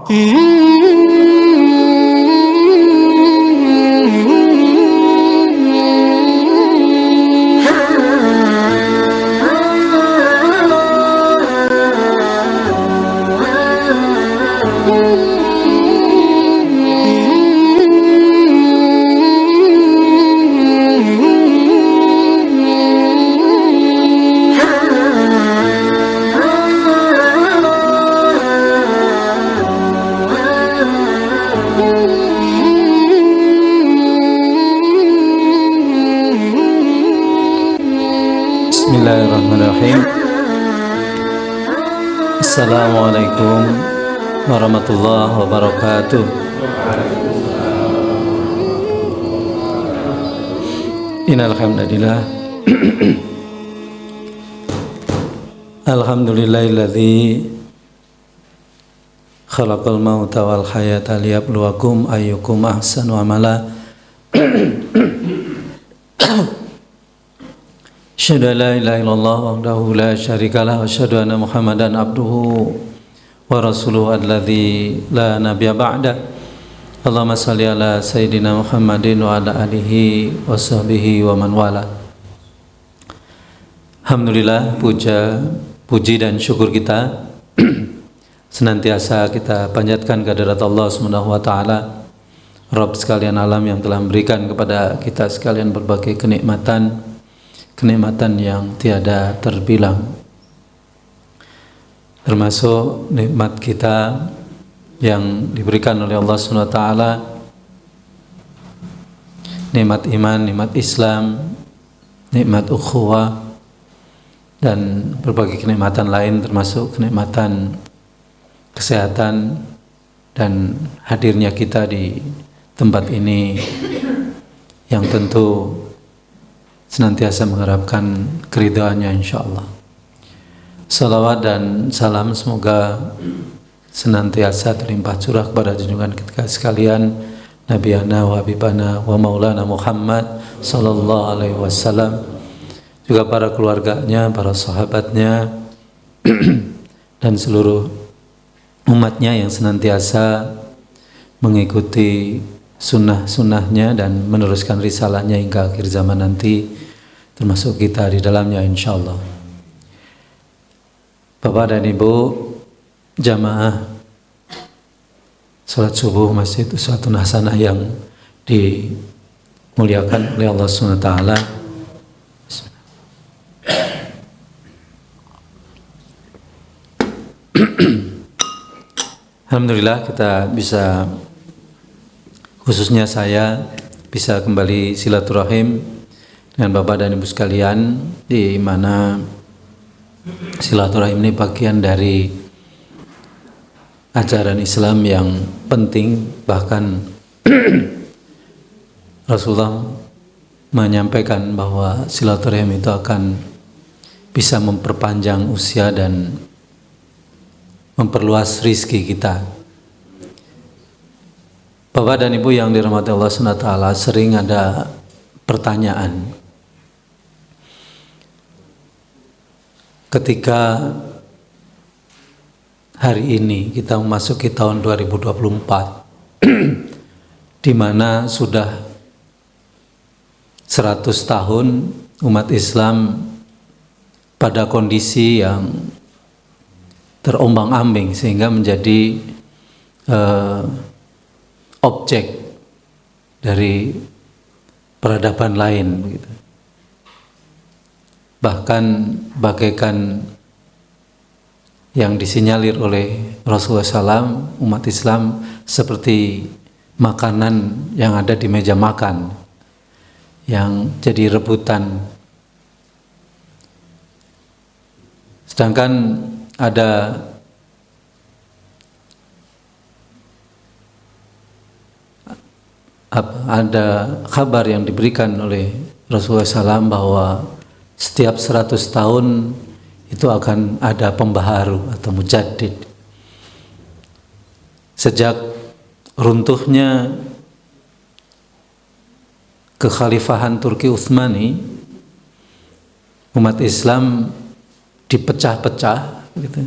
Bismillahirrahmanirrahim. Assalamualaikum warahmatullahi wabarakatuh. Innal hamdalillah alhamdulillahilladzi khalaqal mauta wal hayata liyabluwakum ayyukum ahsanu amala. Asyhadu an la ilaha illallah wahdahu la syarikalah wa asyhadu anna Muhammadan abduhu wa rasuluhu alladzi la nabiyya ba'da. Allahumma shalli ala sayyidina Muhammadin wa ala alihi wa sahbihi wa man wala. Alhamdulillah, puji dan syukur kita senantiasa kita panjatkan kehadirat Allah Subhanahu wa taala, Rabb sekalian alam yang telah memberikan kepada kita sekalian berbagai kenikmatan yang tiada terbilang, termasuk nikmat kita yang diberikan oleh Allah SWT, nikmat iman, nikmat Islam, nikmat ukhuwah, dan berbagai kenikmatan lain, termasuk kenikmatan kesehatan dan hadirnya kita di tempat ini yang tentu senantiasa mengharapkan keridhaannya insyaallah. Salawat dan salam semoga senantiasa terlimpah curah kepada junjungan kita sekalian, Nabiyana wa Habibana wa Maulana Muhammad sallallahu alaihi wasallam, juga para keluarganya, para sahabatnya dan seluruh umatnya yang senantiasa mengikuti sunnah-sunnahnya dan meneruskan risalahnya hingga akhir zaman nanti, termasuk kita di dalamnya insyaallah. Bapak dan Ibu jamaah salat subuh Masjid Uswatun Hasanah yang dimuliakan oleh Allah SWT, alhamdulillah kita bisa, khususnya saya bisa kembali silaturahim dengan Bapak dan Ibu sekalian, di mana silaturahim ini bagian dari ajaran Islam yang penting. Bahkan Rasulullah menyampaikan bahwa silaturahim itu akan bisa memperpanjang usia dan memperluas rizki kita. Bapak dan Ibu yang dirahmati Allah SWT, sering ada pertanyaan ketika hari ini kita memasuki tahun 2024 di mana sudah 100 tahun umat Islam pada kondisi yang terombang-ambing sehingga menjadi objek dari peradaban lain begitu. Bahkan bagaikan yang disinyalir oleh Rasulullah SAW, umat Islam seperti makanan yang ada di meja makan yang jadi rebutan. Sedangkan ada kabar yang diberikan oleh Rasulullah SAW bahwa setiap 100 tahun itu akan ada pembaharu atau mujaddid. Sejak runtuhnya kekhalifahan Turki Utsmani, umat Islam dipecah-pecah gitu,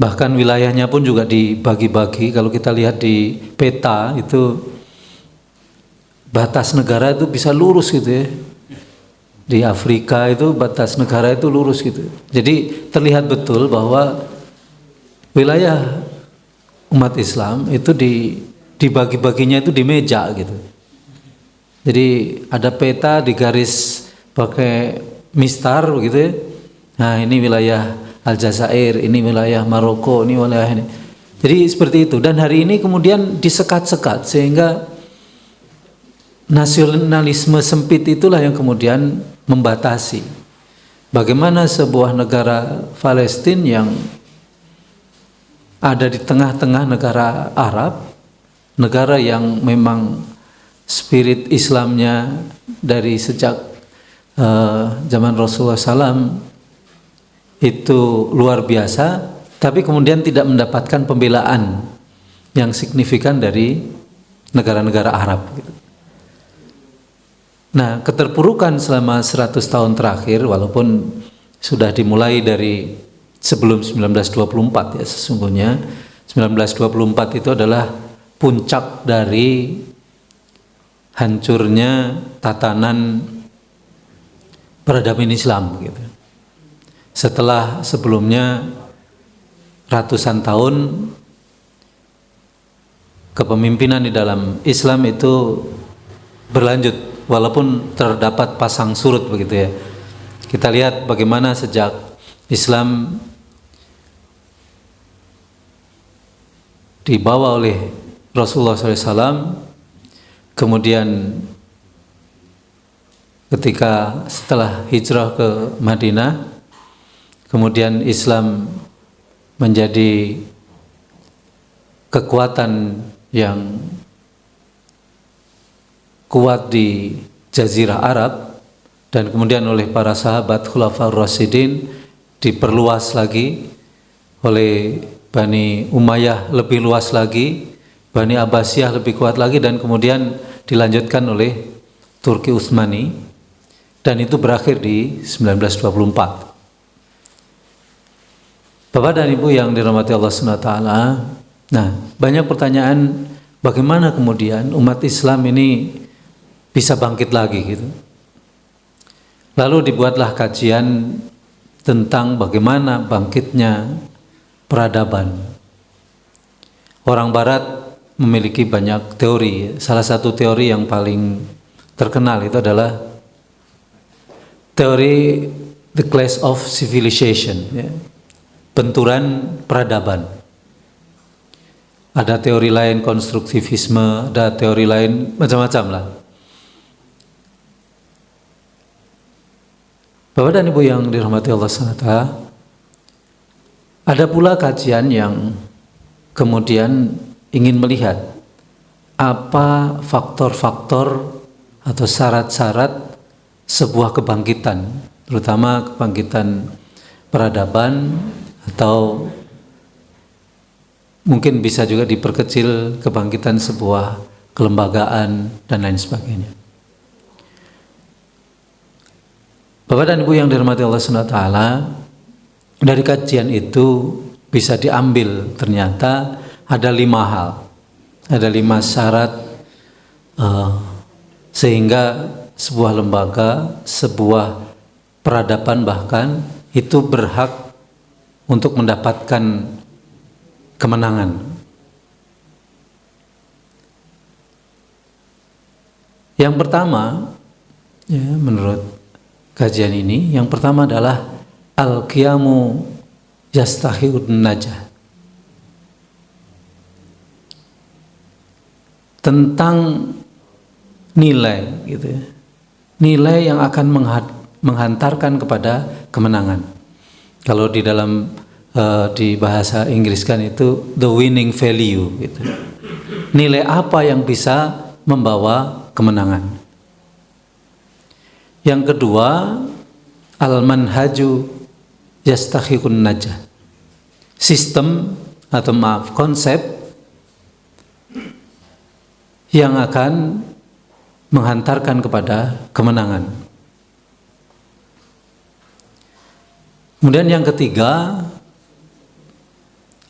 Bahkan wilayahnya pun juga dibagi-bagi. Kalau kita lihat di peta itu batas negara itu bisa lurus gitu ya. Di Afrika itu batas negara itu lurus gitu. Jadi terlihat betul bahwa wilayah umat Islam itu dibagi-baginya itu di meja gitu. Jadi ada peta digaris pakai mistar begitu ya. Nah, ini wilayah Aljazair, ini wilayah Maroko, ini wilayah ini. Jadi seperti itu. Dan hari ini kemudian disekat-sekat sehingga nasionalisme sempit itulah yang kemudian membatasi bagaimana sebuah negara Palestina yang ada di tengah-tengah negara Arab, negara yang memang spirit Islamnya dari sejak zaman Rasulullah SAW itu luar biasa, tapi kemudian tidak mendapatkan pembelaan yang signifikan dari negara-negara Arab gitu. Nah, keterpurukan selama 100 tahun terakhir, walaupun sudah dimulai dari sebelum 1924 ya, sesungguhnya 1924 itu adalah puncak dari hancurnya tatanan peradaban Islam gitu. Setelah sebelumnya ratusan tahun kepemimpinan di dalam Islam itu berlanjut walaupun terdapat pasang surut begitu ya. Kita lihat bagaimana sejak Islam dibawa oleh Rasulullah SAW, kemudian ketika setelah hijrah ke Madinah, kemudian Islam menjadi kekuatan yang kuat di Jazirah Arab, dan kemudian oleh para sahabat Khulafaur Rasyidin diperluas lagi oleh Bani Umayyah, lebih luas lagi, Bani Abbasiyah lebih kuat lagi, dan kemudian dilanjutkan oleh Turki Utsmani, dan itu berakhir di 1924. Bapak dan Ibu yang dirahmati Allah SWT, nah banyak pertanyaan bagaimana kemudian umat Islam ini bisa bangkit lagi gitu. Lalu dibuatlah kajian tentang bagaimana bangkitnya peradaban. Orang Barat memiliki banyak teori. Salah satu teori yang paling terkenal itu adalah teori the clash of civilization ya. Benturan peradaban. Ada teori lain konstruktivisme, ada teori lain macam-macam lah. Bapak dan Ibu yang dirahmati Allah SWT, ada pula kajian yang kemudian ingin melihat apa faktor-faktor atau syarat-syarat sebuah kebangkitan, terutama kebangkitan peradaban, atau mungkin bisa juga diperkecil kebangkitan sebuah kelembagaan dan lain sebagainya. Bapak dan Ibu yang dirahmati Allah SWT, dari kajian itu bisa diambil ternyata ada 5 hal, ada 5 syarat sehingga sebuah lembaga, sebuah peradaban bahkan itu berhak untuk mendapatkan kemenangan. Yang pertama, ya, menurut kajian ini, yang pertama adalah al-qiyamu yastahiud najah. Tentang nilai gitu ya. Nilai yang akan menghantarkan kepada kemenangan. Kalau di dalam di bahasa Inggris kan itu the winning value gitu. Nilai apa yang bisa membawa kemenangan. Yang kedua, al-manhaju yastahiqun najah. Sistem atau konsep yang akan menghantarkan kepada kemenangan. Kemudian yang ketiga,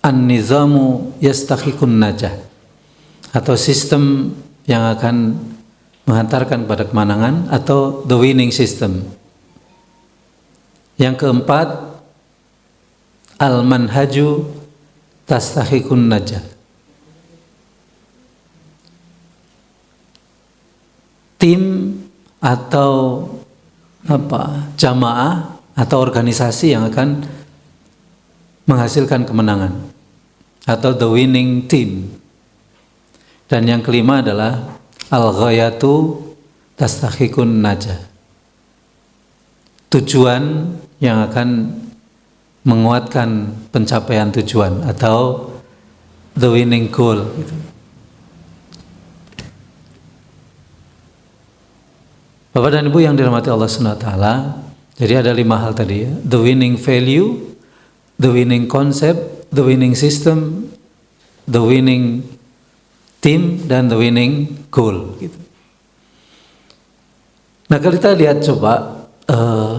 an-nizamu yastahiqun najah, atau sistem yang akan menghantarkan pada kemenangan, atau the winning system. Yang keempat, al-manhaju tastahiqun najah, tim atau jamaah atau organisasi yang akan menghasilkan kemenangan, atau the winning team. Dan yang kelima adalah al-ghayatu tastahiqun najah, tujuan yang akan menguatkan pencapaian tujuan, atau the winning goal gitu. Bapak dan Ibu yang dirahmati Allah SWT, jadi ada 5 hal tadi ya: the winning value, the winning concept, the winning system, the winning team, dan the winning goal gitu. Nah, kalau kita lihat coba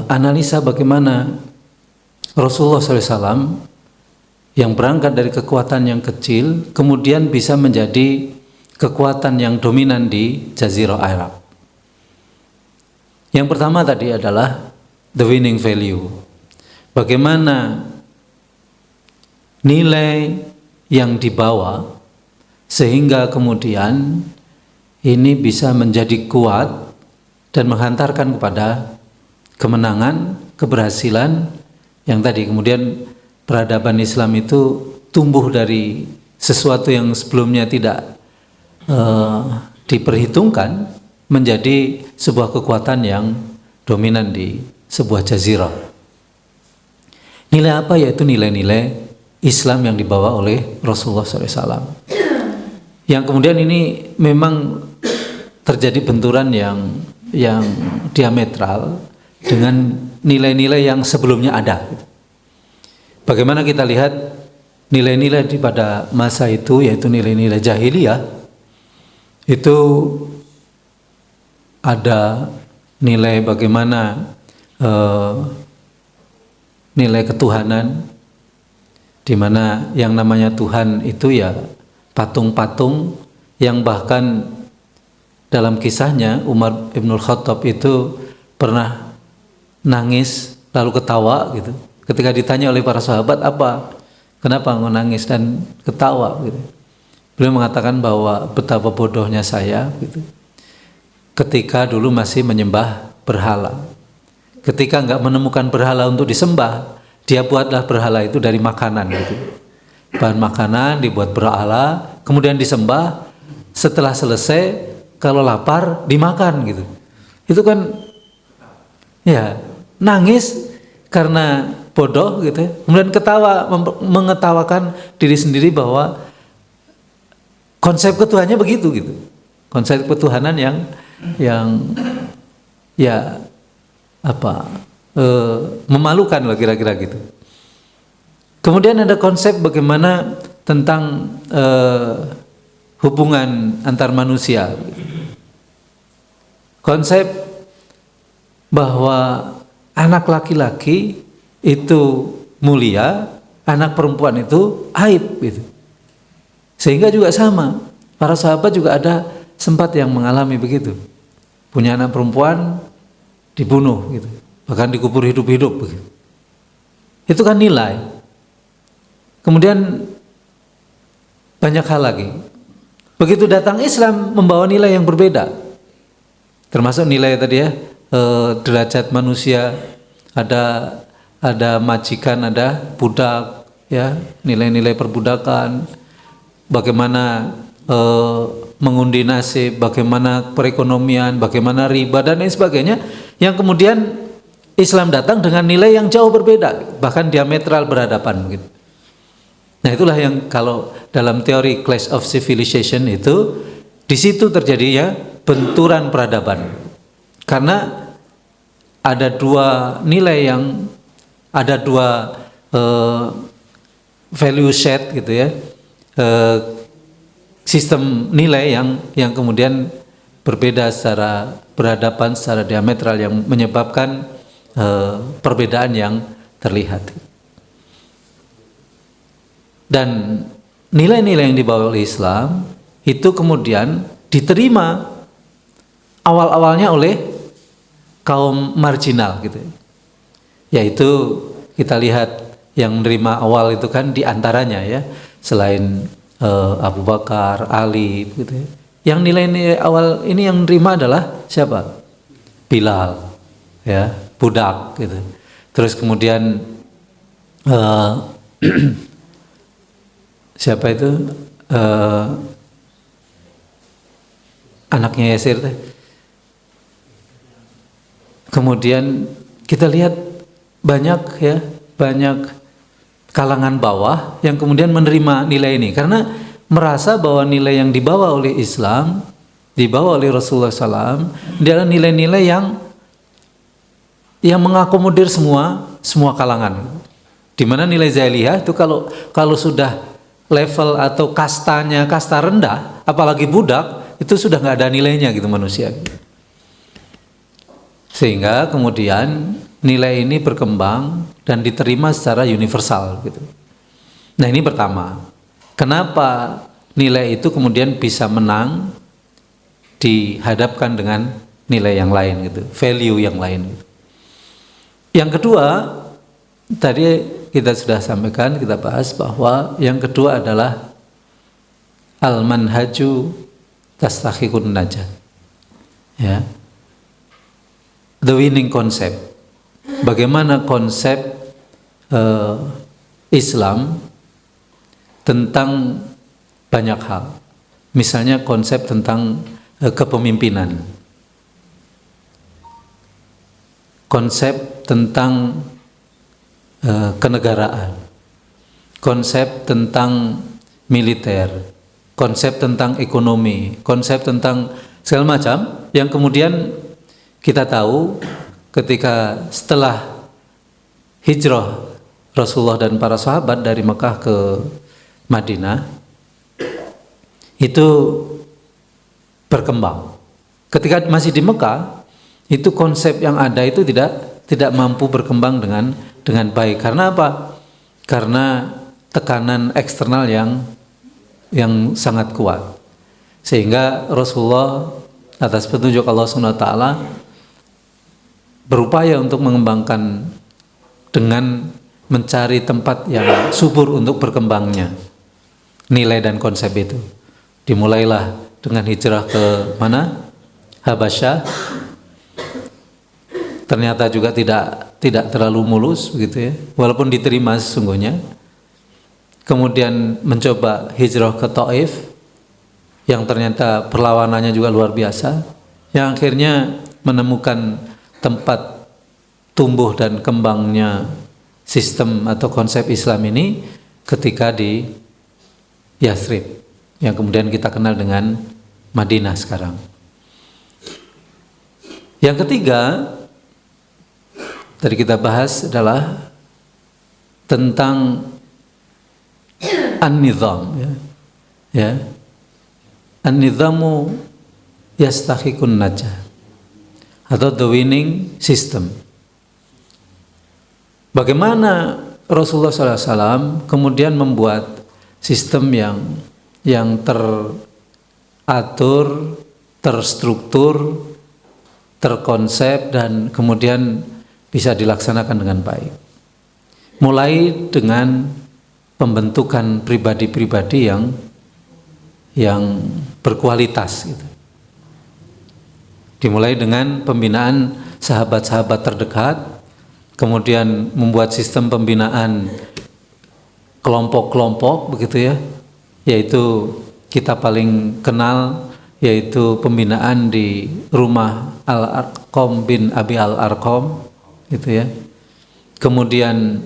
analisa bagaimana Rasulullah SAW yang berangkat dari kekuatan yang kecil kemudian bisa menjadi kekuatan yang dominan di Jazirah Arab. Yang pertama tadi adalah the winning value. Bagaimana nilai yang dibawa sehingga kemudian ini bisa menjadi kuat dan menghantarkan kepada kemenangan, keberhasilan yang tadi. Kemudian peradaban Islam itu tumbuh dari sesuatu yang sebelumnya tidak diperhitungkan menjadi sebuah kekuatan yang dominan di sebuah jazirah. Nilai apa? Yaitu nilai-nilai Islam yang dibawa oleh Rasulullah SAW. Yang kemudian ini memang terjadi benturan yang diametral dengan nilai-nilai yang sebelumnya ada. Bagaimana kita lihat nilai-nilai pada masa itu, yaitu nilai-nilai jahiliyah, itu ada nilai bagaimana nilai ketuhanan, di mana yang namanya Tuhan itu ya patung-patung yang bahkan dalam kisahnya Umar Ibnul Khattab itu pernah nangis lalu ketawa gitu. Ketika ditanya oleh para sahabat, kenapa engkau nangis dan ketawa gitu. Beliau mengatakan bahwa betapa bodohnya saya gitu. Ketika dulu masih menyembah berhala. Ketika enggak menemukan berhala untuk disembah, dia buatlah berhala itu dari makanan gitu. Bahan makanan dibuat berhala, kemudian disembah. Setelah selesai, kalau lapar dimakan gitu. Itu kan ya nangis karena bodoh gitu. Kemudian ketawa, mengetawakan diri sendiri bahwa konsep ketuhanannya begitu gitu. Konsep ketuhanan yang memalukan lah kira-kira gitu. Kemudian ada konsep bagaimana tentang hubungan antar manusia. Konsep bahwa anak laki-laki itu mulia, anak perempuan itu aib gitu. Sehingga juga sama, para sahabat juga ada sempat yang mengalami begitu. Punya anak perempuan dibunuh gitu, bahkan dikubur hidup-hidup begitu. Itu kan nilai. Kemudian banyak hal lagi. Begitu datang Islam membawa nilai yang berbeda. Termasuk nilai tadi ya, derajat manusia, ada majikan, ada budak ya, nilai-nilai perbudakan, bagaimana mengundi nasib, bagaimana perekonomian, bagaimana riba dan lain sebagainya, yang kemudian Islam datang dengan nilai yang jauh berbeda, bahkan diametral berhadapan gitu. Nah, itulah yang kalau dalam teori Clash of Civilization itu, di situ terjadinya benturan peradaban. Karena ada dua nilai ada dua value set gitu ya. Sistem nilai yang kemudian berbeda secara berhadapan, secara diametral, yang menyebabkan perbedaan yang terlihat. Dan nilai-nilai yang dibawa oleh Islam itu kemudian diterima awal-awalnya oleh kaum marginal gitu. Yaitu kita lihat yang menerima awal itu kan diantaranya ya, selain Abu Bakar, Ali gitu ya. Yang nilai-nilai awal ini yang menerima adalah siapa? Bilal ya, budak gitu. Terus kemudian siapa itu anaknya Yasir teh. Kemudian kita lihat banyak kalangan bawah yang kemudian menerima nilai ini karena merasa bahwa nilai yang dibawa oleh Islam, dibawa oleh Rasulullah SAW adalah nilai-nilai yang mengakomodir semua kalangan. Di mana nilai zaliyah itu kalau sudah level atau kastanya kasta rendah, apalagi budak, itu sudah nggak ada nilainya gitu manusia. Sehingga kemudian nilai ini berkembang dan diterima secara universal gitu. Nah ini pertama, kenapa nilai itu kemudian bisa menang dihadapkan dengan nilai yang lain gitu, value yang lain gitu. Yang kedua, tadi kita sudah sampaikan, kita bahas bahwa yang kedua adalah al-manhaju tastahiqun najah. Ya. The winning concept. Bagaimana konsep Islam tentang banyak hal. Misalnya konsep tentang kepemimpinan. Konsep tentang kenegaraan. Konsep tentang militer. Konsep tentang ekonomi. Konsep tentang segala macam yang kemudian kita tahu ketika setelah hijrah Rasulullah dan para sahabat dari Mekah ke Madinah itu berkembang. Ketika masih di Mekah, itu konsep yang ada itu tidak mampu berkembang dengan baik. Karena apa? Karena tekanan eksternal yang sangat kuat. Sehingga Rasulullah atas petunjuk Allah SWT berupaya untuk mengembangkan dengan mencari tempat yang subur untuk berkembangnya nilai dan konsep itu. Dimulailah dengan hijrah ke mana? Habasyah. Ternyata juga tidak terlalu mulus begitu ya, walaupun diterima sesungguhnya. Kemudian mencoba hijrah ke Taif yang ternyata perlawanannya juga luar biasa, yang akhirnya menemukan tempat tumbuh dan kembangnya sistem atau konsep Islam ini ketika di Yathrib, yang kemudian kita kenal dengan Madinah sekarang. Yang ketiga, tadi kita bahas adalah tentang an-nizam ya. An-nizamu yastahiqun najah atau the winning system. Bagaimana Rasulullah SAW kemudian membuat sistem yang teratur, terstruktur, terkonsep dan kemudian bisa dilaksanakan dengan baik. Mulai dengan pembentukan pribadi-pribadi yang berkualitas gitu. Dimulai dengan pembinaan sahabat-sahabat terdekat, kemudian membuat sistem pembinaan kelompok-kelompok begitu ya, yaitu kita paling kenal yaitu pembinaan di rumah Al-Arqam bin Abi Al-Arqam gitu ya. Kemudian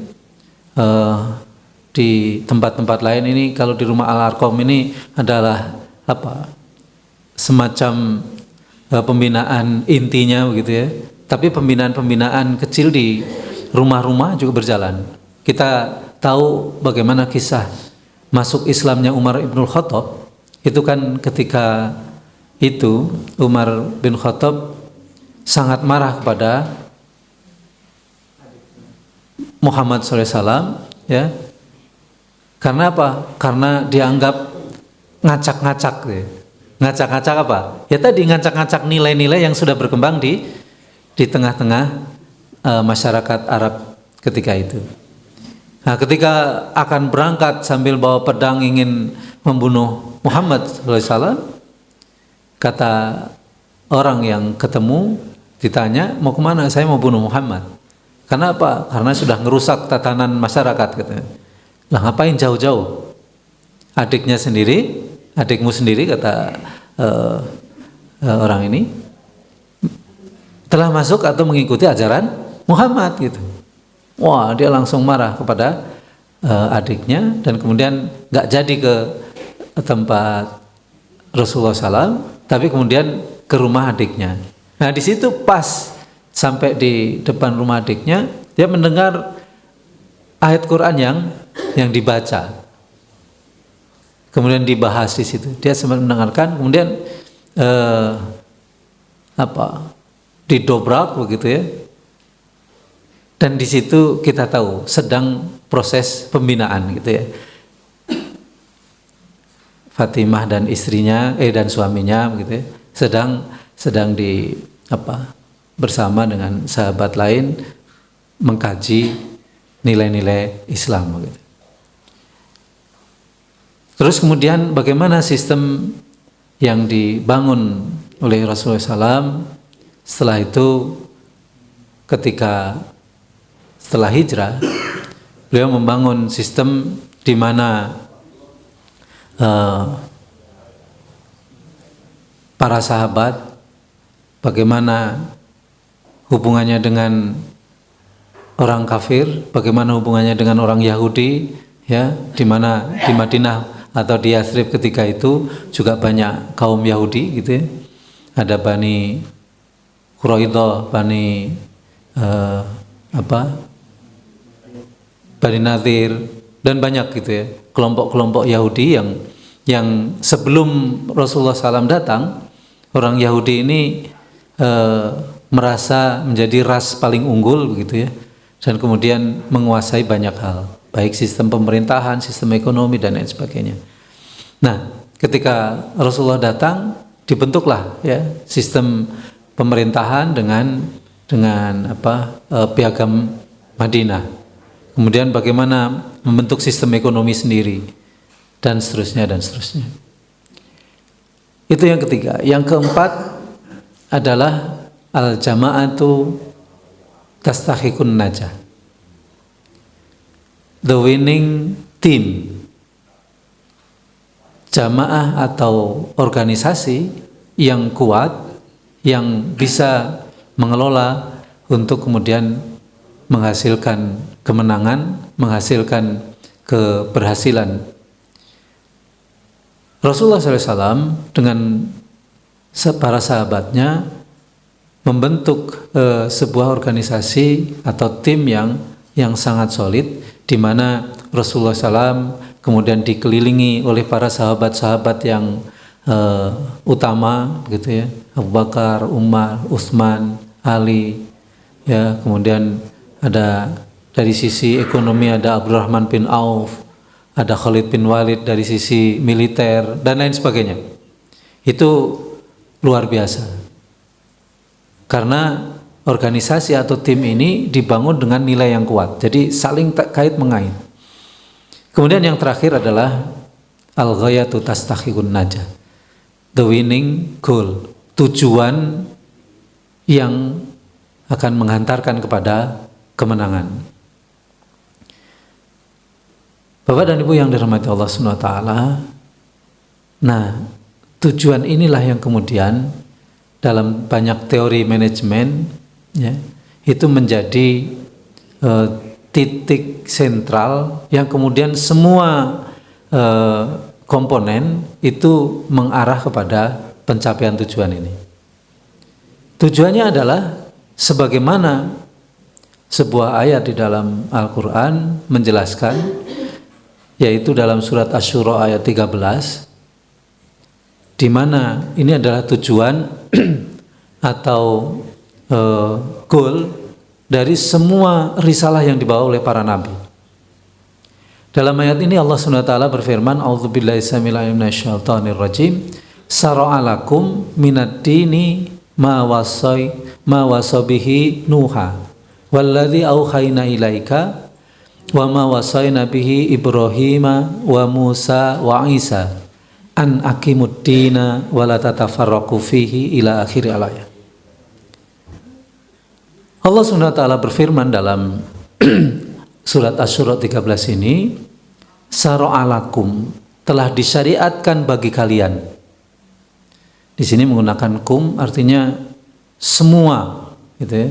di tempat-tempat lain ini, kalau di rumah Al-Arqam ini adalah semacam pembinaan intinya begitu ya, tapi pembinaan-pembinaan kecil di rumah-rumah juga berjalan. Kita tahu bagaimana kisah masuk Islamnya Umar ibnul Khattab. Itu kan ketika itu Umar bin Khattab sangat marah kepada Muhammad SAW ya, Karena apa? Karena dianggap ngacak-ngacak. Ngacak-ngacak apa? Ya tadi ngacak-ngacak nilai-nilai yang sudah berkembang di tengah-tengah masyarakat Arab ketika itu. Nah, ketika akan berangkat sambil bawa pedang ingin membunuh Muhammad SAW, kata orang yang ketemu ditanya, mau kemana? Saya mau bunuh Muhammad. Karena apa? Karena sudah ngerusak tatanan masyarakat katanya. Lah ngapain jauh-jauh? Adiknya sendiri, adikmu sendiri kata orang ini telah masuk atau mengikuti ajaran Muhammad gitu. Wah, dia langsung marah kepada adiknya dan kemudian nggak jadi ke tempat Rasulullah SAW, tapi kemudian ke rumah adiknya. Nah di situ pas sampai di depan rumah adiknya, dia mendengar ayat Quran yang dibaca, kemudian dibahas di situ. Dia sempat mendengarkan, kemudian didobrak begitu ya. Dan di situ kita tahu sedang proses pembinaan gitu ya. Fatimah dan istrinya dan suaminya begitu ya, sedang bersama dengan sahabat lain mengkaji nilai-nilai Islam begitu. Terus kemudian bagaimana sistem yang dibangun oleh Rasulullah SAW setelah itu, ketika setelah hijrah beliau membangun sistem di mana para sahabat bagaimana hubungannya dengan orang kafir, bagaimana hubungannya dengan orang Yahudi, ya, di mana di Madinah atau di Yathrib ketika itu juga banyak kaum Yahudi gitu ya. Ada Bani Quraidah, Bani Bani Nadir dan banyak gitu ya, kelompok-kelompok Yahudi yang sebelum Rasulullah SAW datang, orang Yahudi ini merasa menjadi ras paling unggul begitu ya, dan kemudian menguasai banyak hal, baik sistem pemerintahan, sistem ekonomi dan lain sebagainya. Nah, ketika Rasulullah datang, dibentuklah ya sistem pemerintahan dengan piagam Madinah. Kemudian bagaimana membentuk sistem ekonomi sendiri dan seterusnya dan seterusnya. Itu yang ketiga. Yang keempat adalah al-jama'atu tastahiqun najah. The winning team. Jamaah atau organisasi yang kuat, yang bisa mengelola untuk kemudian menghasilkan kemenangan, menghasilkan keberhasilan. Rasulullah SAW dengan para sahabatnya membentuk sebuah organisasi atau tim yang sangat solid, di mana Rasulullah SAW kemudian dikelilingi oleh para sahabat-sahabat yang utama, gitu ya, Abu Bakar, Umar, Utsman, Ali, ya, kemudian ada dari sisi ekonomi ada Abdurrahman bin Auf, ada Khalid bin Walid dari sisi militer dan lain sebagainya. Itu luar biasa. Karena organisasi atau tim ini dibangun dengan nilai yang kuat. Jadi saling kait mengait. Kemudian yang terakhir adalah al-ghayatu tastahiqun najah. The winning goal. Tujuan yang akan menghantarkan kepada kemenangan. Bapak dan Ibu yang dirahmati Allah Subhanahu wa taala. Nah, tujuan inilah yang kemudian dalam banyak teori manajemen ya, itu menjadi titik sentral yang kemudian semua komponen itu mengarah kepada pencapaian tujuan ini. Tujuannya adalah sebagaimana sebuah ayat di dalam Al-Quran menjelaskan, yaitu dalam surat Asy-Syura ayat 13, di mana ini adalah tujuan atau goal dari semua risalah yang dibawa oleh para nabi. Dalam ayat ini Allah Subhanahu wa taala berfirman, "A'udzubillahi samil alim minasyaitonir rajim. Sara'alakum minad dini ma wasabihi Nuha walladzi auhayna ilaika wa ma wasayna bihi Ibrahima wa Musa wa Isa an aqimud dina wa la tatafarraqu fihi ila akhir ayat." Allah Subhanahu wa taala berfirman dalam surat Asy-Syura 13 ini, "Sara'alakum, telah disyariatkan bagi kalian." Di sini menggunakan kum artinya semua, gitu ya.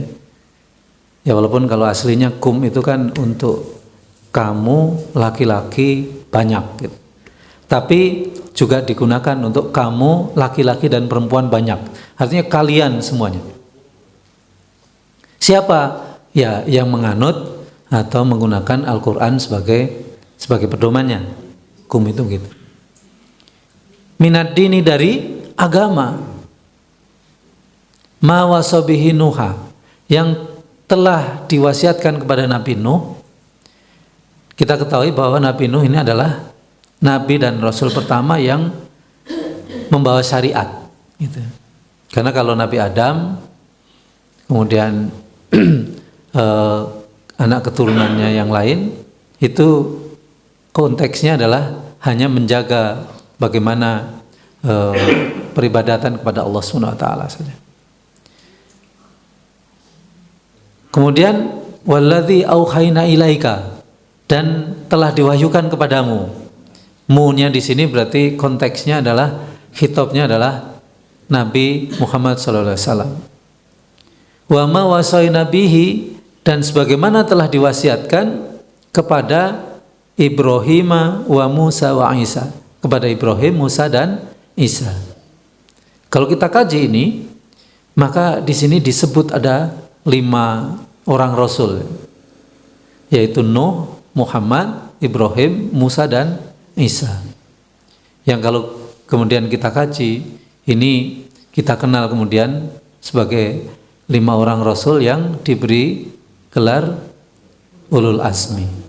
Ya walaupun kalau aslinya kum itu kan untuk kamu laki-laki banyak, gitu. Tapi juga digunakan untuk kamu laki-laki dan perempuan banyak. Artinya kalian semuanya. Siapa? Ya yang menganut atau menggunakan Al-Quran sebagai pedomannya. Kum itu gitu. Minad dini, dari agama. Ma wasabihi Nuha, yang telah diwasiatkan kepada Nabi Nuh. Kita ketahui bahwa Nabi Nuh ini adalah Nabi dan Rasul pertama yang membawa syariat, gitu. Karena kalau Nabi Adam, kemudian anak keturunannya yang lain, itu konteksnya adalah hanya menjaga bagaimana peribadatan kepada Allah Subhanahu wa taala saja. Kemudian walladzi auhayna ilaika, dan telah diwahyukan kepadamu. Mu-nya di sini berarti konteksnya adalah, khitabnya adalah Nabi Muhammad sallallahu alaihi wasallam. Wa ma wasayna bihi, dan sebagaimana telah diwasiatkan kepada Ibrahim wa Musa wa Isa, kepada Ibrahim, Musa dan Isa. Kalau kita kaji ini, maka di sini disebut ada 5 orang Rasul, yaitu Nuh, Muhammad, Ibrahim, Musa dan Isa. Yang kalau kemudian kita kaji, ini kita kenal kemudian sebagai 5 orang Rasul yang diberi gelar ulul azmi.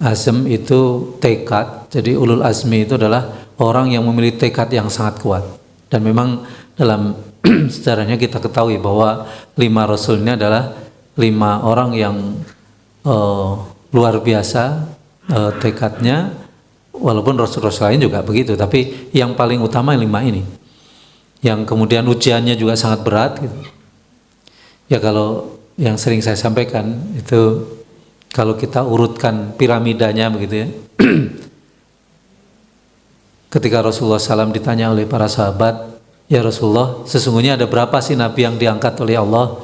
Azm itu tekad, jadi ulul azmi itu adalah orang yang memiliki tekad yang sangat kuat. Dan memang dalam sejarahnya kita ketahui bahwa 5 Rasul ini adalah 5 orang yang luar biasa tekadnya, walaupun Rasul-Rasul lain juga begitu, tapi yang paling utama 5 ini, yang kemudian ujiannya juga sangat berat, gitu. Ya kalau yang sering saya sampaikan itu, kalau kita urutkan piramidanya begitu ya, ketika Rasulullah SAW ditanya oleh para sahabat, "Ya Rasulullah, sesungguhnya ada berapa sih Nabi yang diangkat oleh Allah?"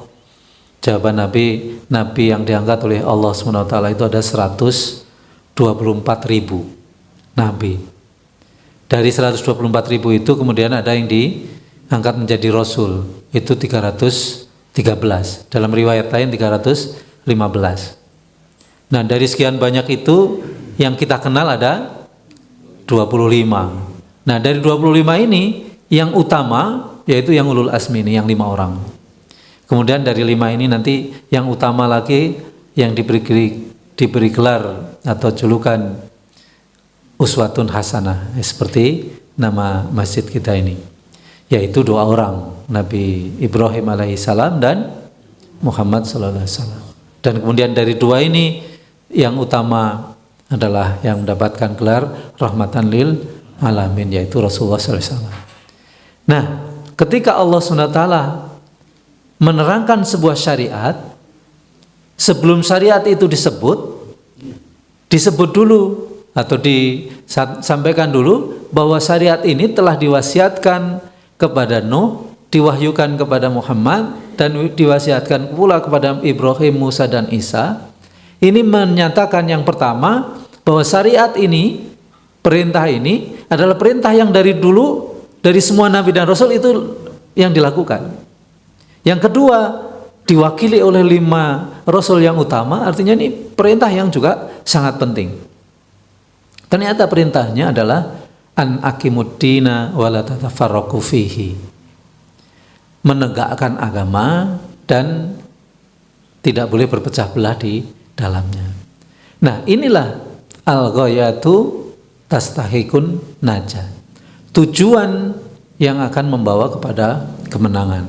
Jawaban Nabi yang diangkat oleh Allah SWT itu ada 124.000 Nabi. Dari 124.000 itu kemudian ada yang diangkat menjadi Rasul, itu 313. Dalam riwayat lain 315. Nah, dari sekian banyak itu yang kita kenal ada 25. Nah, dari 25 ini yang utama yaitu yang ulul azmi ini, yang 5 orang. Kemudian dari 5 ini nanti yang utama lagi yang diberi gelar atau julukan uswatun hasanah, seperti nama masjid kita ini, yaitu 2 orang, Nabi Ibrahim alaihissalam dan Muhammad sallallahu alaihi wasallam. Dan kemudian dari 2 ini yang utama adalah yang mendapatkan gelar rahmatan lil alamin, yaitu Rasulullah sallallahu alaihi wasallam. Nah, ketika Allah SWT menerangkan sebuah syariat, sebelum syariat itu disebut dulu atau disampaikan dulu bahwa syariat ini telah diwasiatkan kepada Nuh, diwahyukan kepada Muhammad, dan diwasiatkan pula kepada Ibrahim, Musa dan Isa. Ini menyatakan yang pertama bahwa syariat ini, perintah ini adalah perintah yang dari dulu, dari semua Nabi dan Rasul itu yang dilakukan. Yang kedua, diwakili oleh 5 Rasul yang utama, artinya ini perintah yang juga sangat penting. Ternyata perintahnya adalah an aqimuddina wa la tatafarraqu fihi, menegakkan agama dan tidak boleh berpecah belah di dalamnya. Nah, inilah Al-ghayatu tastahikun najah. Tujuan yang akan membawa kepada kemenangan.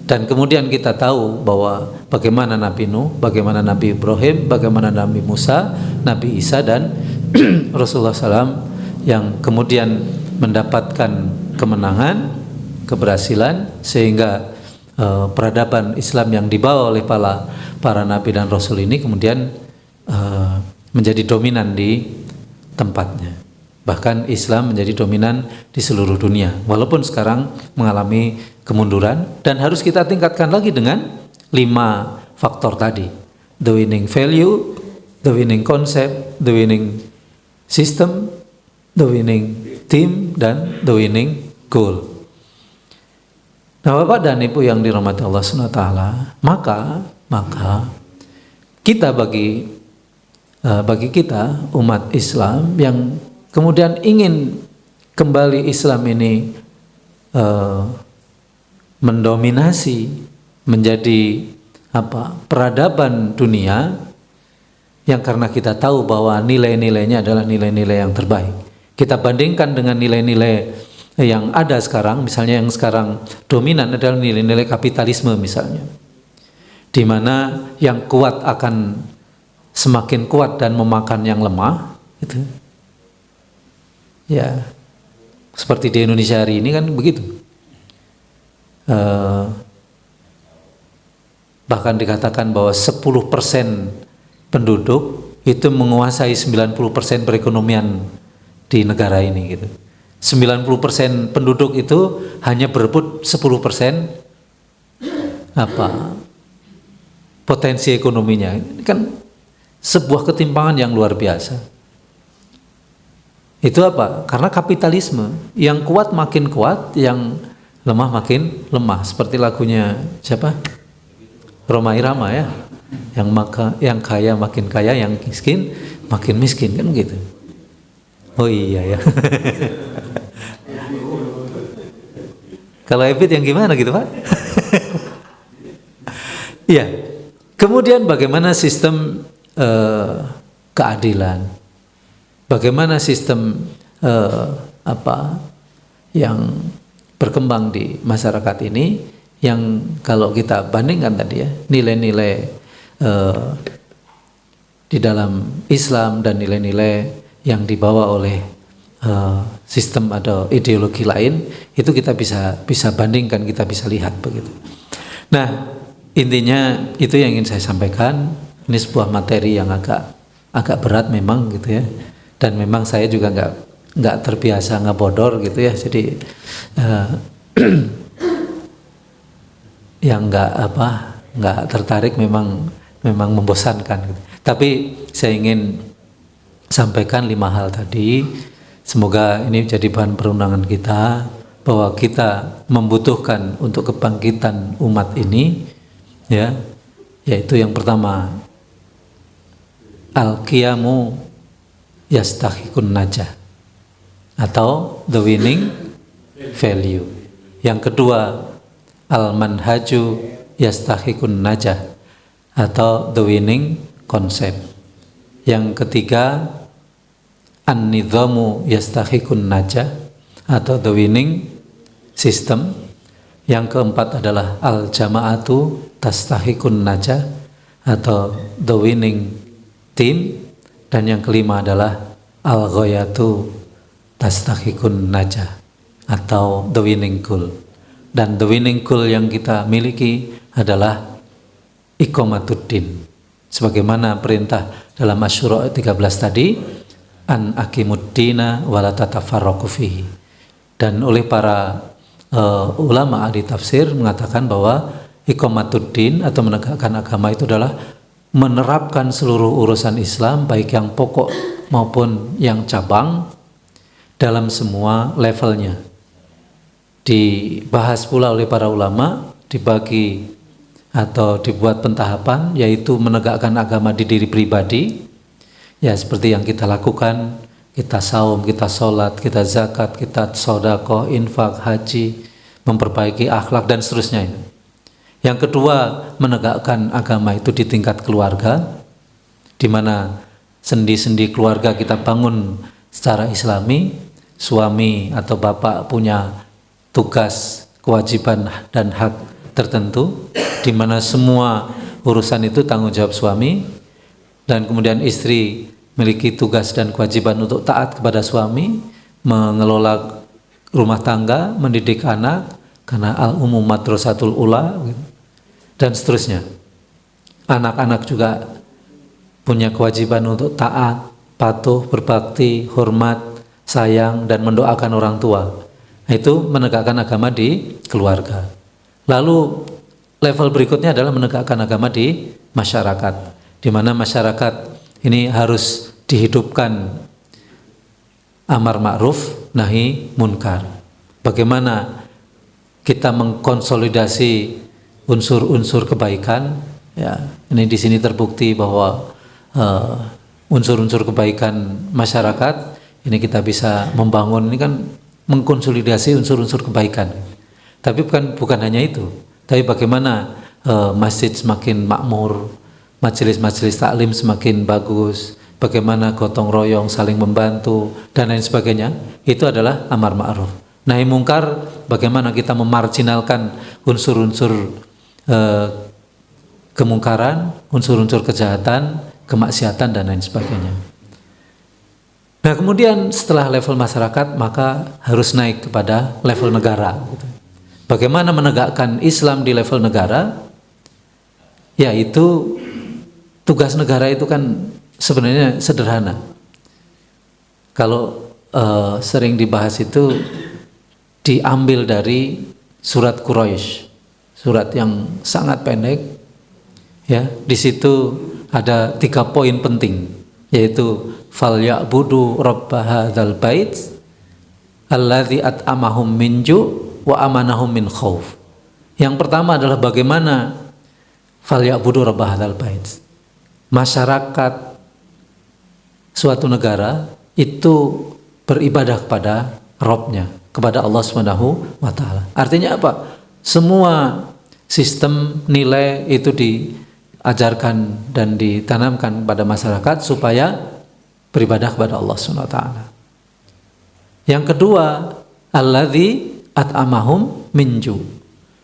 Dan kemudian kita tahu bahwa bagaimana Nabi Nuh, bagaimana Nabi Ibrahim, bagaimana Nabi Musa, Nabi Isa dan Rasulullah SAW yang kemudian mendapatkan kemenangan, keberhasilan, sehingga peradaban Islam yang dibawa oleh para Nabi dan Rasul ini kemudian menjadi dominan di tempatnya. Bahkan Islam menjadi dominan di seluruh dunia. Walaupun sekarang mengalami kemunduran dan harus kita tingkatkan lagi dengan 5 faktor tadi. The winning value, the winning concept, the winning system, the winning team, dan the winning goal. Nah, Bapak dan Ibu yang dirahmati Allah SWT, maka kita bagi kita umat Islam yang kemudian ingin kembali Islam ini mendominasi menjadi peradaban dunia, yang karena kita tahu bahwa nilai-nilainya adalah nilai-nilai yang terbaik. Kita bandingkan dengan nilai-nilai yang ada sekarang, misalnya yang sekarang dominan adalah nilai-nilai kapitalisme misalnya, di mana yang kuat akan semakin kuat dan memakan yang lemah, itu. Ya, seperti di Indonesia hari ini kan begitu. Bahkan dikatakan bahwa 10% penduduk itu menguasai 90% perekonomian di negara ini gitu. 90% penduduk itu hanya berebut 10% potensi ekonominya. Ini kan sebuah ketimpangan yang luar biasa. Itu karena kapitalisme, yang kuat makin kuat, yang lemah makin lemah. Seperti lagunya siapa? Rhoma Irama ya. Yang kaya makin kaya, yang miskin makin miskin, kan gitu. Oh iya ya. Kalau Ebit yang gimana gitu Pak? Iya. Kemudian bagaimana sistem keadilan? Bagaimana sistem yang berkembang di masyarakat ini, yang kalau kita bandingkan tadi ya, nilai-nilai di dalam Islam dan nilai-nilai yang dibawa oleh sistem atau ideologi lain, itu kita bisa bandingkan, kita bisa lihat begitu. Nah, intinya itu yang ingin saya sampaikan. Ini sebuah materi yang agak berat memang gitu ya. Dan memang saya juga nggak terbiasa ngebodor gitu ya, jadi yang nggak tertarik memang membosankan gitu. Tapi saya ingin sampaikan 5 hal tadi, semoga ini jadi bahan perundangan kita bahwa kita membutuhkan untuk kebangkitan umat ini ya, yaitu yang pertama al-qiyamu yastahikun najah atau the winning value. Yang kedua al-manhaju yastahikun najah atau the winning concept. Yang ketiga an-nidhamu yastahikun najah atau the winning system. Yang keempat adalah al-jama'atu tastahikun najah atau the winning team. Dan yang kelima adalah al-ghayatu tastahikun najah atau the winning goal. Dan the winning goal yang kita miliki adalah iqamatuddin. Sebagaimana perintah dalam Asy-Syura 13 tadi, an aqimuddina wa la tatafarraqu fihi. Dan oleh para ulama ahli tafsir mengatakan bahwa iqamatuddin atau menegakkan agama itu adalah menerapkan seluruh urusan Islam, baik yang pokok maupun yang cabang, dalam semua levelnya. Dibahas pula oleh para ulama, dibagi atau dibuat pentahapan, yaitu menegakkan agama di diri pribadi, ya seperti yang kita lakukan, kita saum, kita sholat, kita zakat, kita sedekah, infak, haji, memperbaiki akhlak dan seterusnya. Yang kedua, menegakkan agama itu di tingkat keluarga, di mana sendi-sendi keluarga kita bangun secara islami, suami atau bapak punya tugas, kewajiban dan hak tertentu di mana semua urusan itu tanggung jawab suami, dan kemudian istri memiliki tugas dan kewajiban untuk taat kepada suami, mengelola rumah tangga, mendidik anak, karena al-umum madrasatul ula, dan seterusnya. Anak-anak juga punya kewajiban untuk taat, patuh, berbakti, hormat, sayang, dan mendoakan orang tua. Itu menegakkan agama di keluarga. Lalu level berikutnya adalah menegakkan agama di masyarakat, di mana masyarakat ini harus dihidupkan amar ma'ruf nahi munkar. Bagaimana kita mengkonsolidasi unsur-unsur kebaikan, ya, ini di sini terbukti bahwa unsur-unsur kebaikan masyarakat ini kita bisa membangun, ini kan mengkonsolidasi unsur-unsur kebaikan. Tapi bukan hanya itu, tapi bagaimana masjid semakin makmur, majelis-majelis taklim semakin bagus, bagaimana gotong royong saling membantu dan lain sebagainya. Itu adalah amar ma'ruf. Nahi mungkar, bagaimana kita memarginalkan unsur-unsur kemungkaran, unsur-unsur kejahatan, kemaksiatan dan lain sebagainya. Nah, kemudian setelah level masyarakat maka harus naik kepada level negara. Bagaimana menegakkan Islam di level negara? Yaitu tugas negara itu kan sebenarnya sederhana. Kalau sering dibahas itu diambil dari surat Quraisy, surat yang sangat pendek. Ya, di situ ada 3 poin penting, yaitu falyabudu rabb hadzal bait alladzi at'amahum min ju' wa amanahum min khauf. Yang pertama adalah bagaimana falyabudu rabb hadzal bait. Masyarakat suatu negara itu beribadah kepada Rabb-nya, kepada Allah Subhanahu wa taala. Artinya apa? Semua sistem nilai itu diajarkan dan ditanamkan pada masyarakat supaya beribadah kepada Allah Subhanahu wa taala. Yang kedua, alladzi at'amahum minju,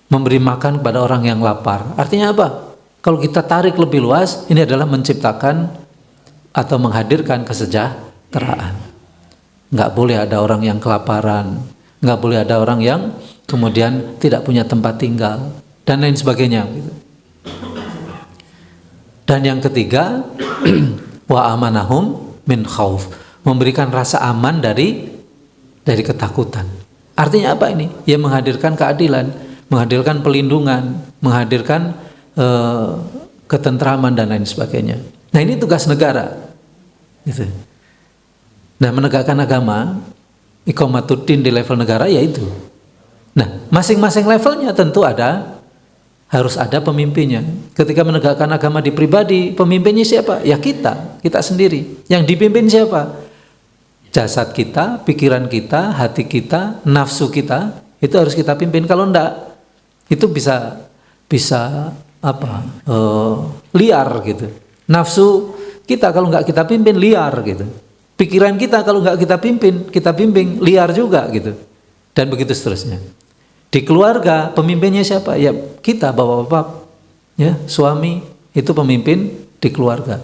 memberi makan kepada orang yang lapar. Artinya apa? Kalau kita tarik lebih luas, ini adalah menciptakan atau menghadirkan kesejahteraan. Nggak boleh ada orang yang kelaparan, nggak boleh ada orang yang kemudian tidak punya tempat tinggal dan lain sebagainya. Dan yang ketiga, wa amanahum min khauf, memberikan rasa aman dari ketakutan. Artinya apa ini? Ya menghadirkan keadilan, menghadirkan pelindungan, menghadirkan ketentraman dan lain sebagainya. Nah, ini tugas negara. Gitu. Nah, menegakkan agama, iqamatuddin di level negara yaitu. Nah, masing-masing levelnya tentu harus ada pemimpinnya. Ketika menegakkan agama di pribadi, pemimpinnya siapa? Ya kita sendiri. Yang dipimpin siapa? Jasad kita, pikiran kita, hati kita, nafsu kita, itu harus kita pimpin. Kalau enggak, itu bisa liar gitu. Nafsu kita kalau enggak kita pimpin liar gitu. Pikiran kita kalau enggak kita bimbing liar juga gitu. Dan begitu seterusnya. Di keluarga pemimpinnya siapa? Ya kita, bapak-bapak, ya, suami itu pemimpin di keluarga.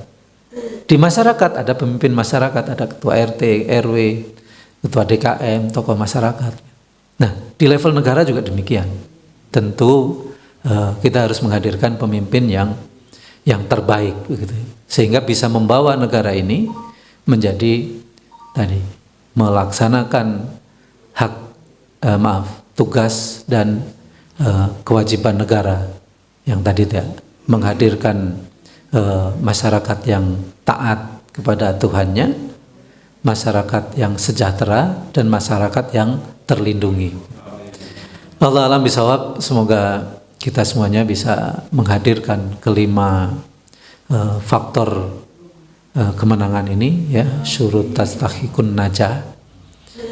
Di masyarakat ada pemimpin masyarakat, ada ketua RT, RW, ketua DKM, tokoh masyarakat. Nah, di level negara juga demikian. Tentu kita harus menghadirkan pemimpin yang terbaik, begitu, sehingga bisa membawa negara ini menjadi melaksanakan tugas dan kewajiban negara yang tadi menghadirkan masyarakat yang taat kepada Tuhannya, masyarakat yang sejahtera, dan masyarakat yang terlindungi. Allah alam bisawab, semoga kita semuanya bisa menghadirkan kelima faktor kemenangan ini, ya, syurut tastahiqun najah,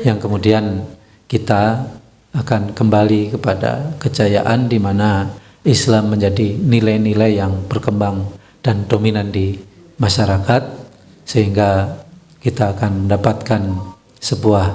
yang kemudian kita akan kembali kepada kejayaan di mana Islam menjadi nilai-nilai yang berkembang dan dominan di masyarakat, sehingga kita akan mendapatkan sebuah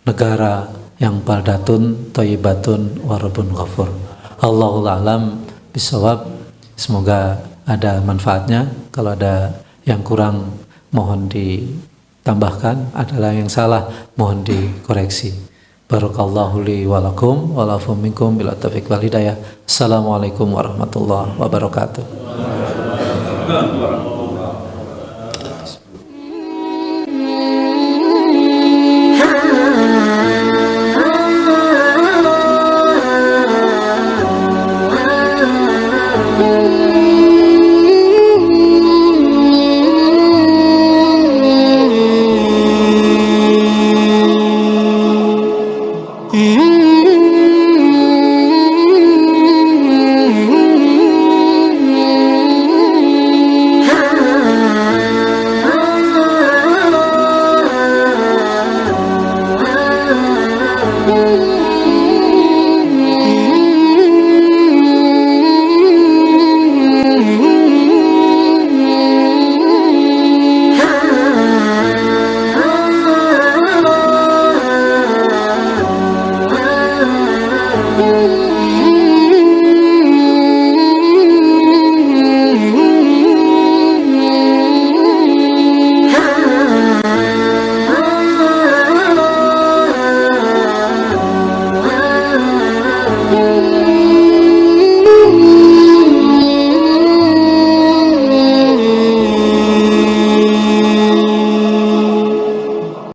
negara yang baldatun thayyibatun wa rabbun ghafur. Allahul a'lam bisawab. Semoga ada manfaatnya. Kalau ada yang kurang mohon ditambahkan, adalah yang salah mohon dikoreksi. Barakallahu li wa lakum wa lakum minkum bila taufiq wal hidayah. Assalamualaikum warahmatullahi wabarakatuh. Mm-hmm.